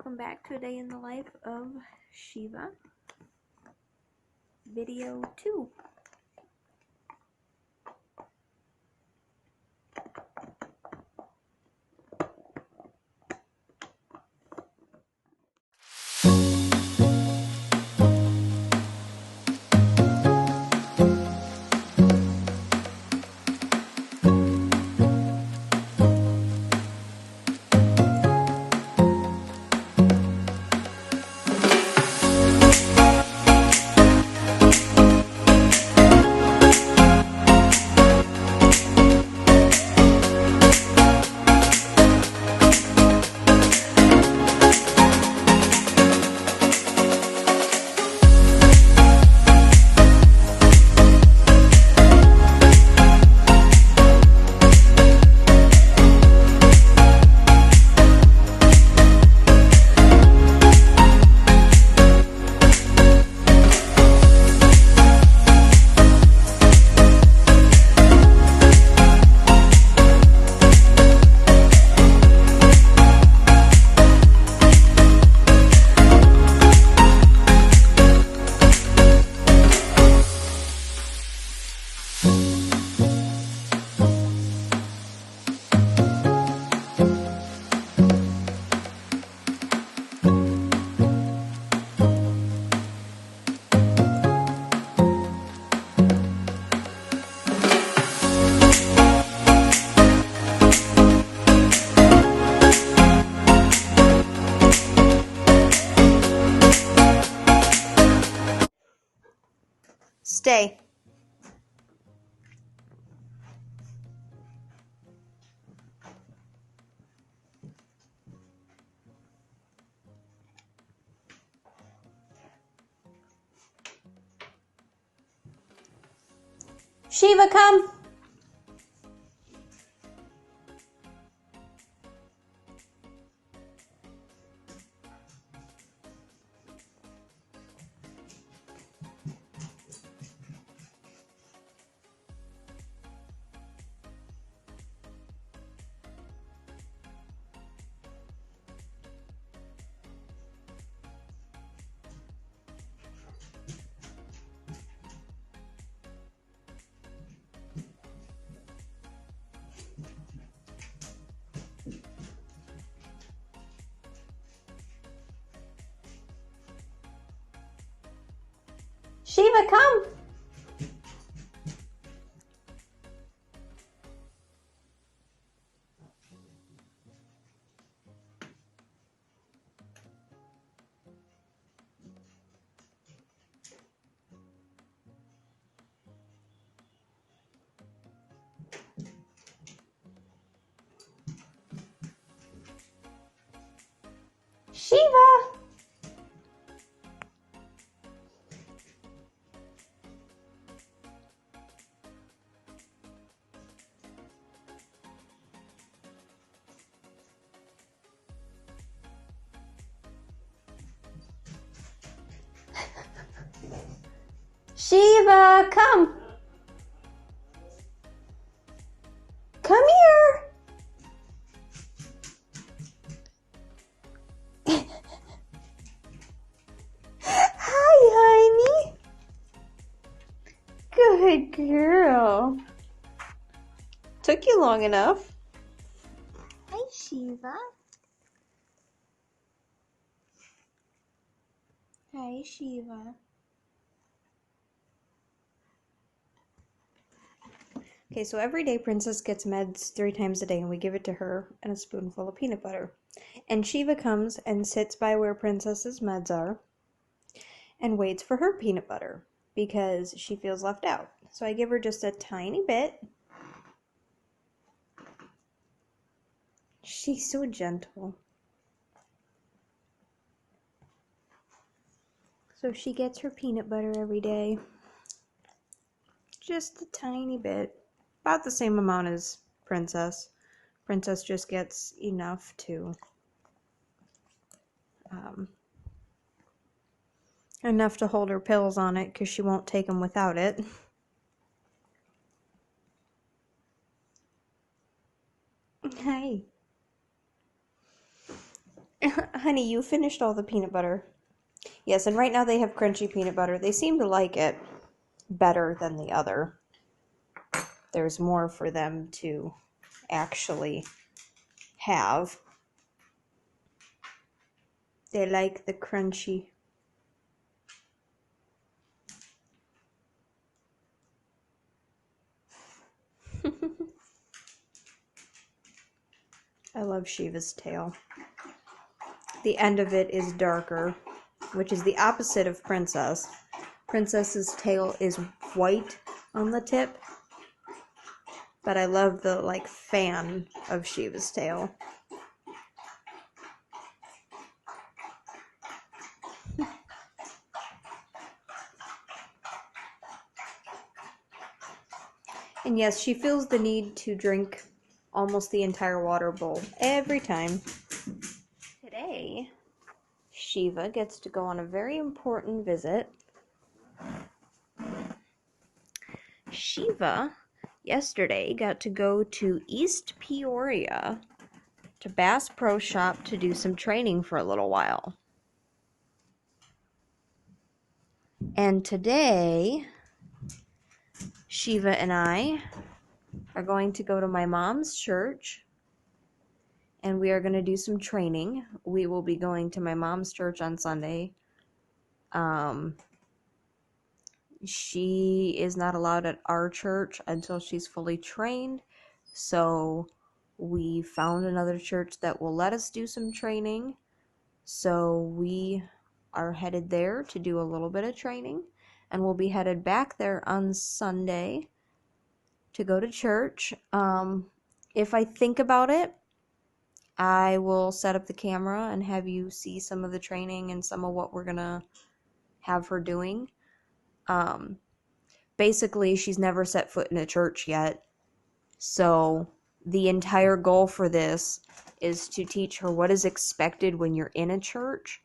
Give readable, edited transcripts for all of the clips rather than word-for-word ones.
welcome back to a day in the life of Shiva, video 2. Stay. Shiva, come. Shiva, come. Shiva. Shiva, come. Come here. Hi, honey. Good girl. Took you long enough. Hi, Shiva. Hi, Shiva. Okay, so every day Princess gets meds 3 times a day, and we give it to her and a spoonful of peanut butter. And Shiva comes and sits by where Princess's meds are and waits for her peanut butter because she feels left out. So I give her just a tiny bit. She's so gentle. So she gets her peanut butter every day. Just a tiny bit. About the same amount as Princess. Princess just gets enough to hold her pills on it because she won't take them without it. Hi. Honey, you finished all the peanut butter. Yes, and right now they have crunchy peanut butter. They seem to like it better than the other. There's more for them to actually have. They like the crunchy. I love Shiva's tail. The end of it is darker, which is the opposite of Princess. Princess's tail is white on the tip, but I love the like fan of Shiva's tail. And yes, she feels the need to drink almost the entire water bowl every time. Today, Shiva gets to go on a very important visit. Shiva, yesterday, got to go to East Peoria to Bass Pro Shop to do some training for a little while. And today, Shiva and I are going to go to my mom's church and we are going to do some training. We will be going to my mom's church on Sunday. She is not allowed at our church until she's fully trained, so we found another church that will let us do some training. So we are headed there to do a little bit of training, and we'll be headed back there on Sunday to go to church. If I think about it, I will set up the camera and have you see some of the training and some of what we're gonna have her doing. Basically, she's never set foot in a church yet, so the entire goal for this is to teach her what is expected when you're in a church.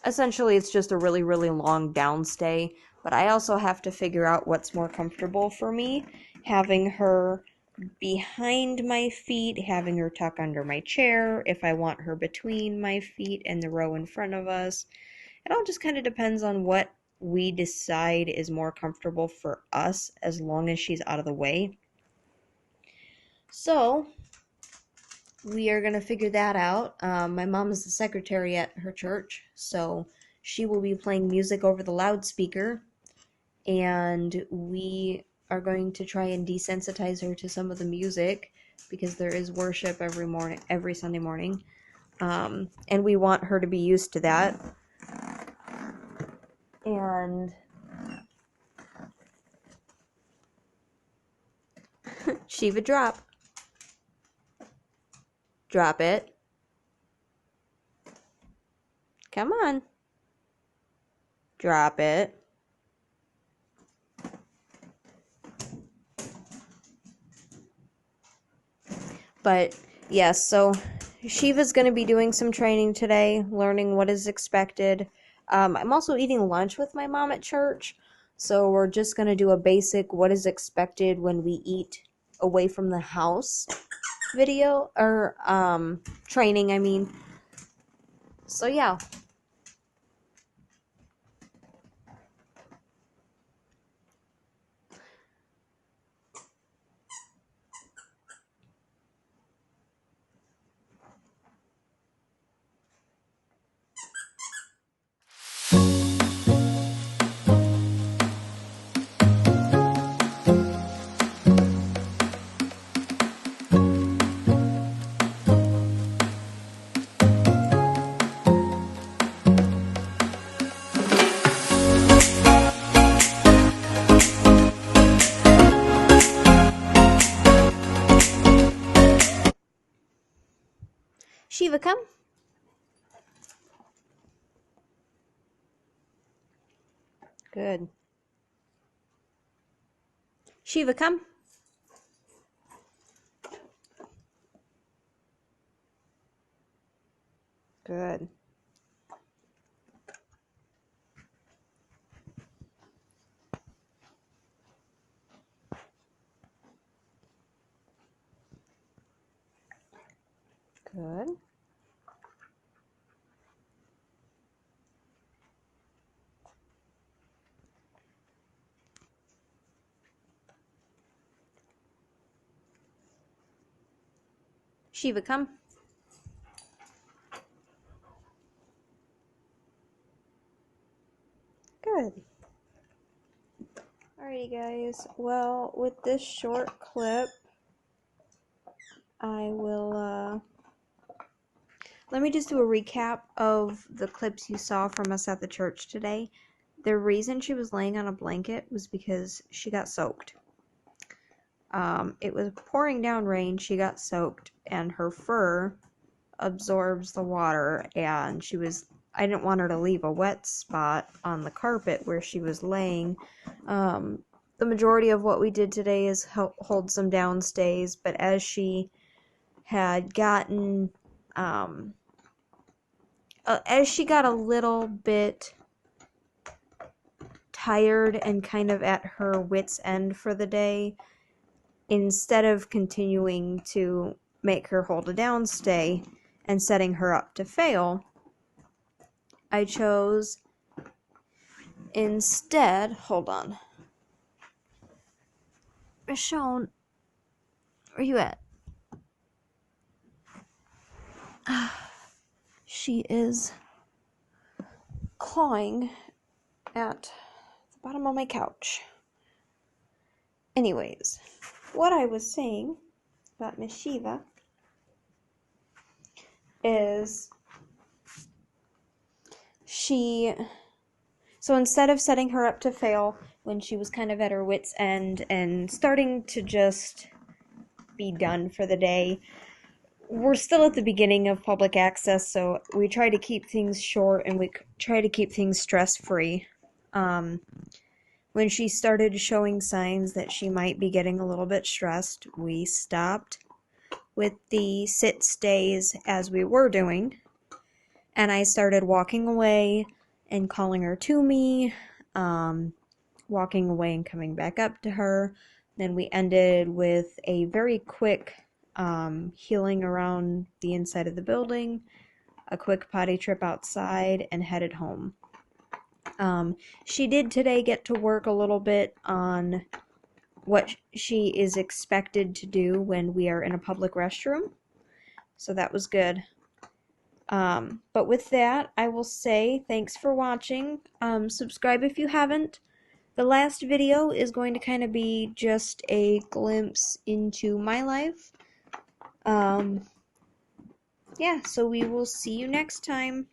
Essentially, it's just a really, really long downstay, but I also have to figure out what's more comfortable for me, having her behind my feet, having her tuck under my chair, if I want her between my feet and the row in front of us. It all just kind of depends on what we decide is more comfortable for us, as long as she's out of the way. So we are going to figure that out. My mom is the secretary at her church, so she will be playing music over the loudspeaker, and we are going to try and desensitize her to some of the music, because there is worship every Sunday morning, and we want her to be used to that. And Shiva, drop it, come on, drop it. But yes, so Shiva's going to be doing some training today, learning what is expected. I'm also eating lunch with my mom at church, so we're just going to do a basic what is expected when we eat away from the house video, or training, I mean. So yeah. Shiva, come. Good. Shiva, come. Good. Good. Shiva, come. Good. Alrighty, guys. Well, with this short clip, I will, let me just do a recap of the clips you saw from us at the church today. The reason she was laying on a blanket was because she got soaked. It was pouring down rain, she got soaked, and her fur absorbs the water, and I didn't want her to leave a wet spot on the carpet where she was laying. The majority of what we did today is hold some downstays, but as she had gotten, as she got a little bit tired and kind of at her wit's end for the day, instead of continuing to make her hold a downstay and setting her up to fail, I chose instead, hold on, Michonne, where you at? She is clawing at the bottom of my couch. Anyways, what I was saying about Miss Shiva is so instead of setting her up to fail when she was kind of at her wit's end and starting to just be done for the day, we're still at the beginning of public access, so we try to keep things short and we try to keep things stress-free. When she started showing signs that she might be getting a little bit stressed, we stopped with the sit-stays as we were doing, and I started walking away and calling her to me, walking away and coming back up to her. Then we ended with a very quick healing around the inside of the building, a quick potty trip outside, and headed home. She did today get to work a little bit on what she is expected to do when we are in a public restroom, so that was good. But with that, I will say thanks for watching. Subscribe if you haven't. The last video is going to kind of be just a glimpse into my life. Yeah, so we will see you next time.